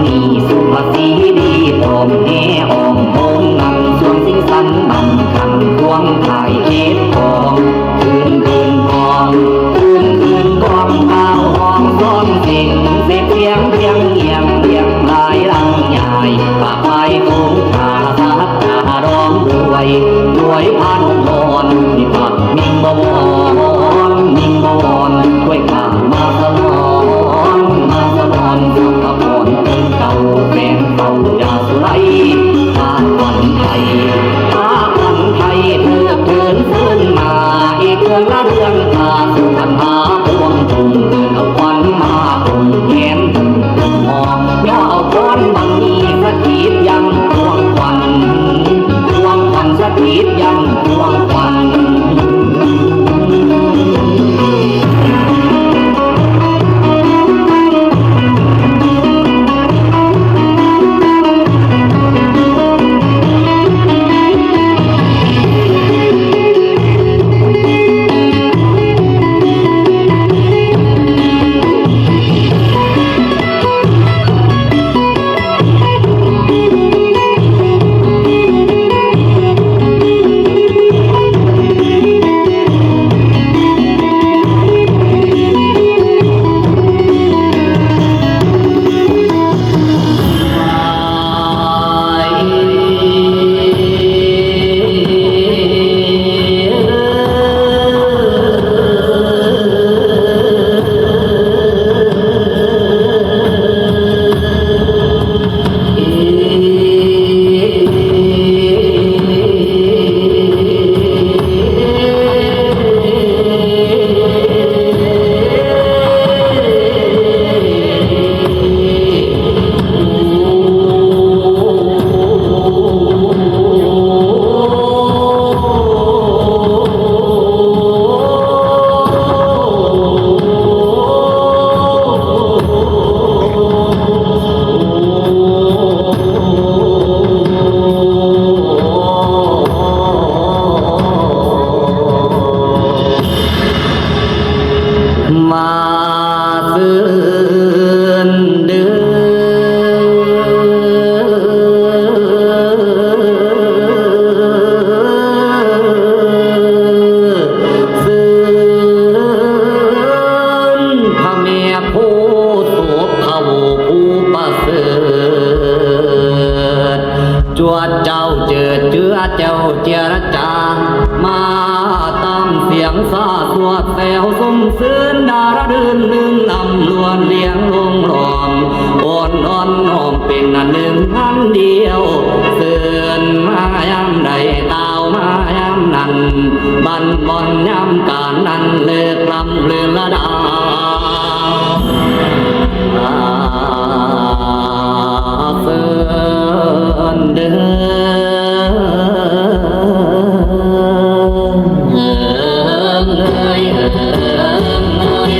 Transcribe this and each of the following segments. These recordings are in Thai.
มีสุภาษีดีพร้อมแห่ออมโองนำส่วนสิ่งสันบันคันควงถ่ายเอ็ดกองคืนกองคืนกองเท้าห้องซ้อมสิ่งเสียเพียงเอียงลายลังใหญ่ปากไปคงขาสักขาร้องด้วยพันพรที่ปักมิ่งบวรด้วยข้ามาสลอนสักพรเป็นเก่าแฟนเก่ายาสุไลชาติวันไทยเพื่อเดินขึ้นมาอีกเรื่องละเรื่องตาสุพรรณาพวงทุ่งเดินเอาควันมาคงแขนมองย่อเอาก้อนบางมีสถิตยังพวงควันสถิตยังพวงควัน จวดเจ้าเจิดเจือเจ้าเจรจามาตามเสียงซาสวดแซวสมซื่นดาระดื่นลืมนำล้วนเลี้ยงลงหลอมอ่อนน้อมเป็นอันหนึ่งอันเดียวเสื่อนมายำใดเต้ามายำนั้นบันบอนยำการนั้นเลิกลำเลือนละดาเสื่อนเดินเลย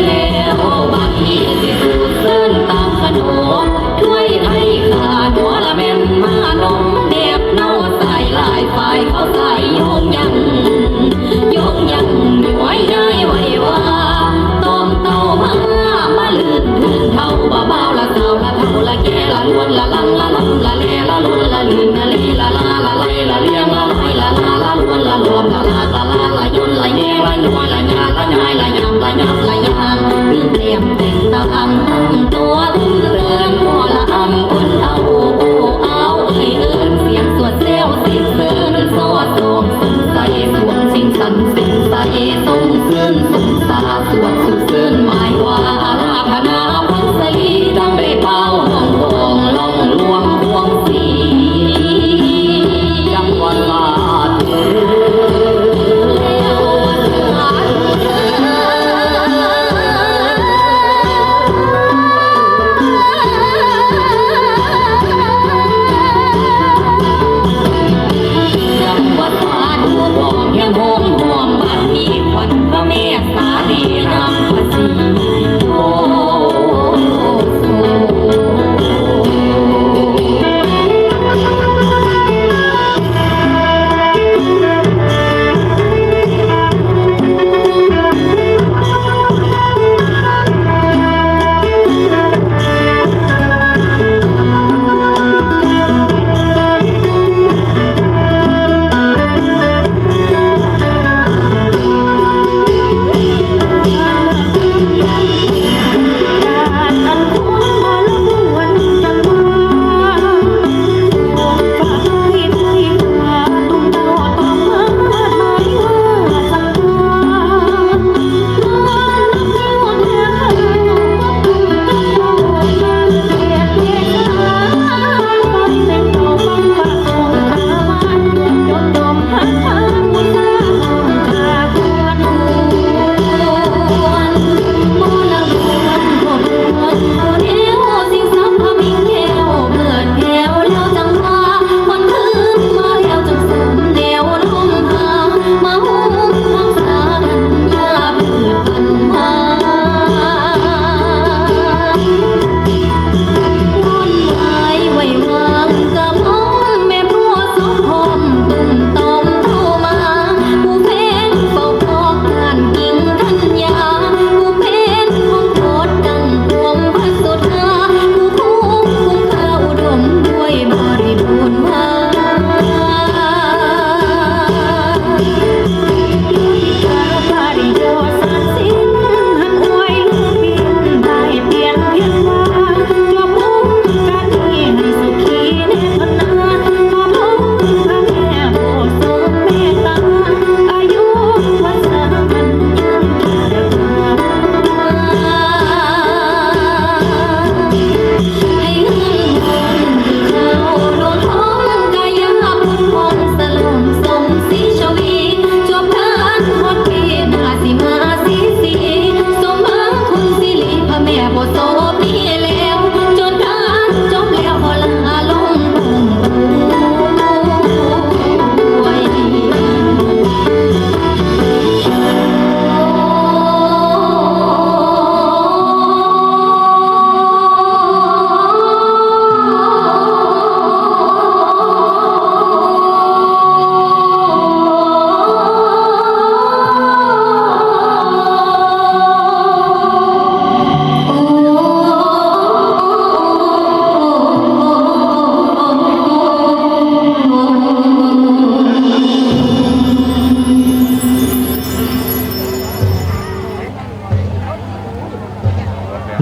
แล้วบางทีสิสูดเส้นตามขนมถ้วยไทยขาดหัวละแม่นมานมเด็บเน่าใส่ลายไฟเขาใส่โยงยังไว้ได้ไว้ว่าต้มเต้ามาลื่นถึงเท่าเบาละเศร้าละเท่าละแก่ละล้วนละลังละลำละเลละลุ้นละลื่นละลีละลาละไลละเลี้ยงละลอยละลาละล้วนละรวมละลาละยุนละแย่ละนัวละญาละยายละยำละยับละยางตื่นเตรียมแต่งตาทำตัวตื่นเตือนพอละอำคนเอาเอาเอิญเสียงสวดเซลสิเสินสวดโสมสงสัยสวงสิงสันสิงใสสงเสื่นสงสาสวดสุเสื่นหมายว่าอาราธนาพันสลีดังได้เป่าห้องวงลองลวงพวงสีจังหวัดลาดแล้ว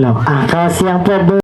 แล้วขอเสียงปรบมือ